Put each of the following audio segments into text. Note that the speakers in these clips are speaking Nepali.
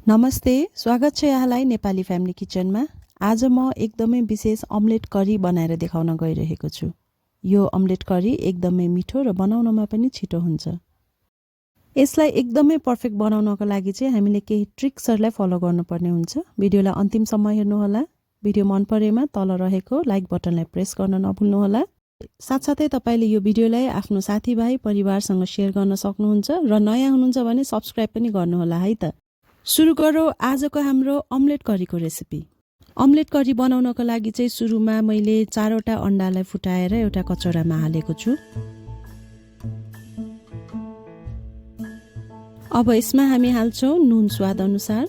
नमस्ते, स्वागत छ यहाँलाई नेपाली फ्यामिली किचनमा। आज म एकदमै विशेष अमलेट करी बनाएर देखाउन गइरहेको छु। यो अमलेट करी एकदमै मिठो र बनाउनमा पनि छिटो हुन्छ। यसलाई एकदमै पर्फेक्ट बनाउनको लागि चाहिँ हामीले केही ट्रिक्सहरूलाई फलो गर्नुपर्ने हुन्छ। भिडियोलाई अन्तिमसम्म हेर्नुहोला। भिडियो मन परेमा तल रहेको लाइक बटनलाई प्रेस गर्न नभुल्नुहोला। साथसाथै तपाईले यो भिडियोलाई आफ्नो साथीभाइ परिवारसँग शेयर गर्न सक्नुहुन्छ र नयाँ हुनुहुन्छ भने सब्स्क्राइब पनि गर्नुहोला है त। सुरु गरौँ आजको हाम्रो अमलेट करीको रेसिपी। अमलेट करी बनाउनको लागि चाहिँ सुरुमा मैले 4वटा अन्डालाई फुटाएर एउटा कचौरामा हालेको छु। अब यसमा हामी हाल्छौं नुन स्वाद अनुसार,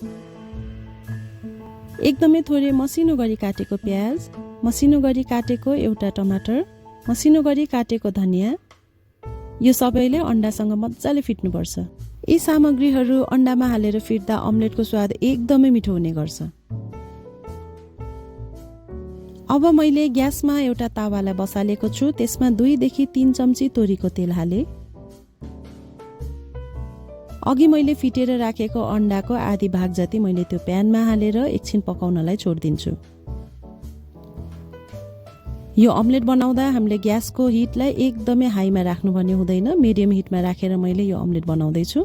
एकदमै थोरै मसिनो गरी काटेको प्याज, मसिनो गरी काटेको एउटा टमाटर, मसिनो गरी काटेको धनिया। यो सबैले अन्डासँग मज्जाले फिट्नुपर्छ। यी सामग्रीहरू अन्डामा हालेर फिट्दा अमलेटको स्वाद एकदमै मिठो हुने गर्छ। अब मैले ग्यासमा एउटा तावालाई बसालेको छु। त्यसमा 2 देखि 3 चम्ची तोरीको तेल हाले। अघि मैले फिटेर राखेको अन्डाको आधी भाग जति मैले त्यो प्यानमा हालेर एकछिन पकाउनलाई छोड्दिन्छु। यो अमलेट बनाउँदा हामीले ग्यासको हिटलाई एकदमै हाईमा राख्नुपर्ने हुँदैन, मिडियम हिटमा राखेर मैले यो अमलेट बनाउँदै छु।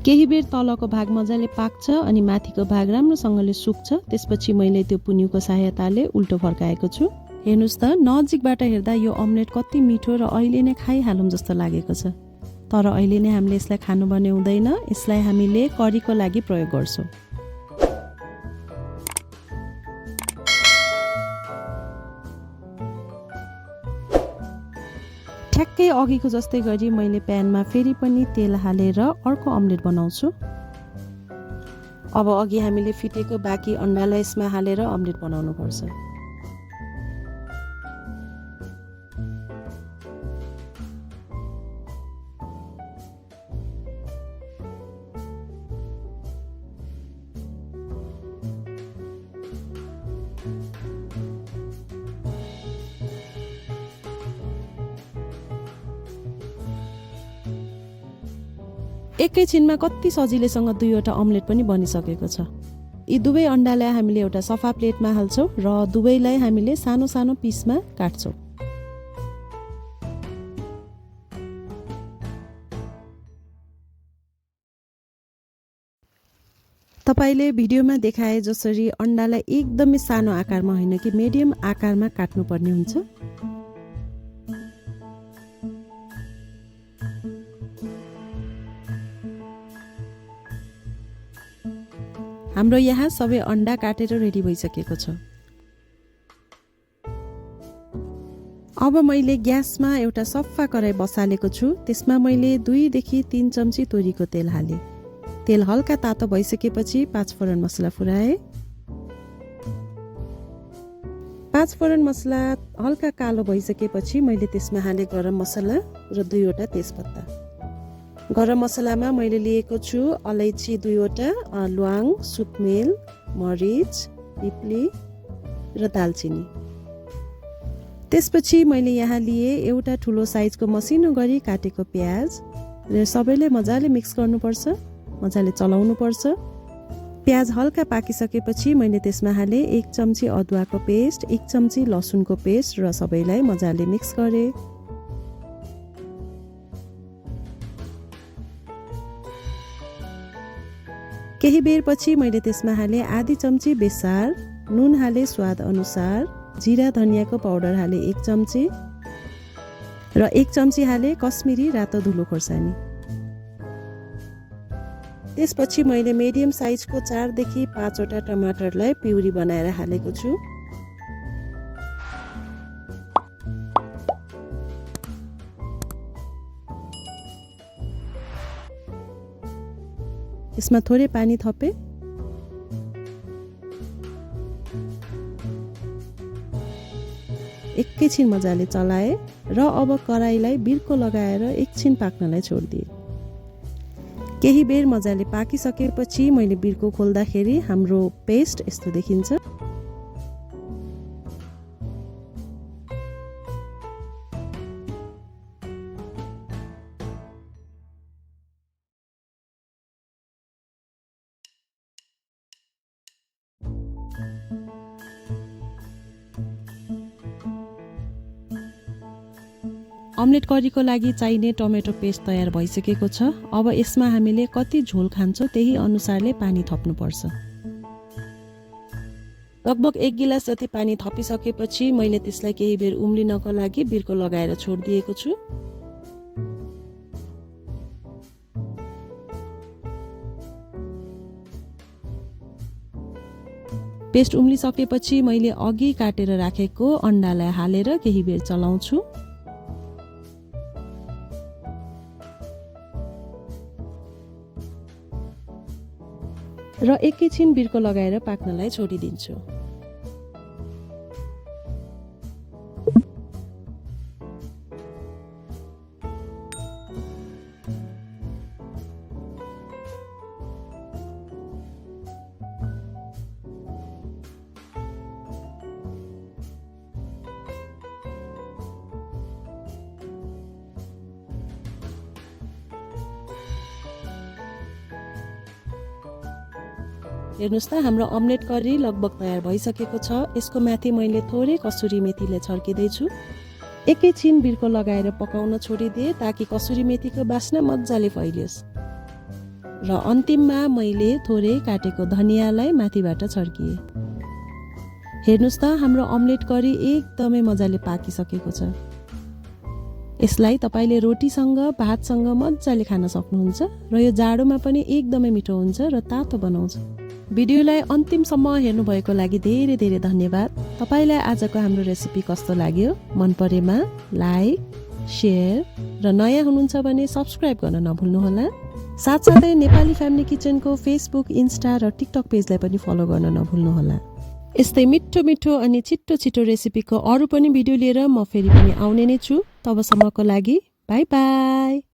केही बेर तलको भाग मजाले पाक्छ अनि माथिको भाग राम्रोसँगले सुक्छ। त्यसपछि मैले त्यो पुन्युको सहायताले उल्टो फर्काएको छु। हेर्नुस् त, नजिकबाट हेर्दा यो अमलेट कति मिठो र अहिले नै खाइहालौँ जस्तो लागेको छ। तर अहिले नै हामीले यसलाई खानुपर्ने हुँदैन, यसलाई हामीले करीको लागि प्रयोग गर्छौं। ठ्याक्कै अघिको जस्तै गरी मैले प्यानमा फेरि पनि तेल हालेर अर्को अमलेट बनाउँछु। अब अघि हामीले फिटेको बाँकी अन्डालाई यसमा हालेर अमलेट बनाउनु पर्छ। एकैछिनमा कति सजिलैसँग 2वटा अमलेट पनि बनिसकेको छ। यी दुवै अन्डालाई हामीले एउटा सफा प्लेटमा हाल्छौं र दुवैलाई हामीले सानो सानो पिसमा काट्छौं। तपाईले भिडियोमा देखाए जसरी अन्डालाई एकदमै सानो आकारमा होइन कि मिडियम आकारमा काट्नुपर्ने हुन्छ। हाम्रो यहाँ सबै अन्डा काटेर रेडी भइसकेको छ। अब मैले ग्यासमा एउटा सफा कराई बसालेको छु। त्यसमा मैले 2 देखि 3 चम्ची तोरीको तेल हाले। तेल हल्का तातो भइसकेपछि 5 फोरन मसला फुराए। 5 फोरन मसला हल्का कालो भइसकेपछि मैले त्यसमा हाले गरम मसला र 2वटा तेजपत्ता। गरम मसलामा मैले लिएको छु अलैची 2वटा, ल्वाङ, सुकमेल, मरिच, पिप्ली र दालचिनी। त्यसपछि मैले यहाँ लिए एउटा ठुलो साइजको मसिनो गरी काटेको प्याज र सबैले मजाले मिक्स गर्नुपर्छ, मजाले चलाउनु पर्छ। प्याज हल्का पाकिसकेपछि मैले त्यसमा हाले 1 चम्ची अदुवाको पेस्ट, 1 चम्ची लसुनको पेस्ट र सबैलाई मजाले मिक्स गरे। केही बेर पछि मैले त्यसमा हाले आधी चम्ची बेसार, नुन हाले स्वाद अनुसार, जिरा धनियाको पाउडर हाले 1 चम्ची र 1 चम्ची हाले कश्मीरी रातो धुलो खोर्सानी। त्यसपछि मैले मिडियम साइजको 4 देखि 5वटा टमाटरलाई प्युरी बनाएर हालेको छु। यसमा थोरै पानी थपे। एकैछिन मजाले चलाए र अब कराईलाई बिर्को लगाएर एकछिन पाक्नलाई छोडिदिए। केही बेर मजाले पाकिसकेपछि मैले बिर्को खोल्दाखेरि हाम्रो पेस्ट यस्तो देखिन्छ। अमलेट करीको लागि चाहिने टमेटो पेस्ट तयार भइसकेको छ। अब यसमा हामीले कति झोल खान्छौँ त्यही अनुसारले पानी थप्नुपर्छ। लगभग 1 गिलास जति पानी थपिसकेपछि मैले त्यसलाई केही बेर उम्लिनको लागि बिर्को लगाएर छोडिदिएको छु। पेस्ट उम्लिसकेपछि मैले अघि काटेर राखेको अन्डालाई हालेर केही बेर चलाउँछु। र एकैछिन बिर्को लगाएर पाक्नलाई छोडिदिन्छु। हेर्नुस् त हाम्रो अमलेट करी लगभग तयार भइसकेको छ। यसको माथि मैले थोरै कसुरी मेथीले छर्किदै छु। एकैछिन बिर्को लगाएर पकाउन छोडिदिए ताकि कसुरी मेथीको बास्ना मज्जाले फैलियोस्। र अन्तिममा मैले थोरै काटेको धनियालाई माथिबाट छर्किए। हेर्नुस् त हाम्रो अमलेट करी एकदमै मजाले पाकिसकेको छ। यसलाई तपाईले रोटीसँग भातसँग मज्जाले खान सक्नुहुन्छ र यो जाडोमा पनि एकदमै मिठो हुन्छ र तातो बनाउँछ। भिडियोलाई अन्तिमसम्म हेर्नु भएको लागि धेरै धेरै धन्यवाद। तपाईलाई आजको हाम्रो रेसिपी कस्तो लाग्यो? मन परेमा लाइक, शेयर र नयाँ हुनुहुन्छ भने सब्स्क्राइब गर्न नभुल्नुहोला। साथसाथै नेपाली फ्यामिली किचनको फेसबुक, इन्स्टा र टिकटक पेजलाई पनि फलो गर्न नभुल्नुहोला। यस्तै मिठो मिठो अनि छिटो छिटो रेसिपीको अरू पनि भिडियो लिएर म फेरि पनि आउने नै छु। तबसम्मको लागि बाई बाई।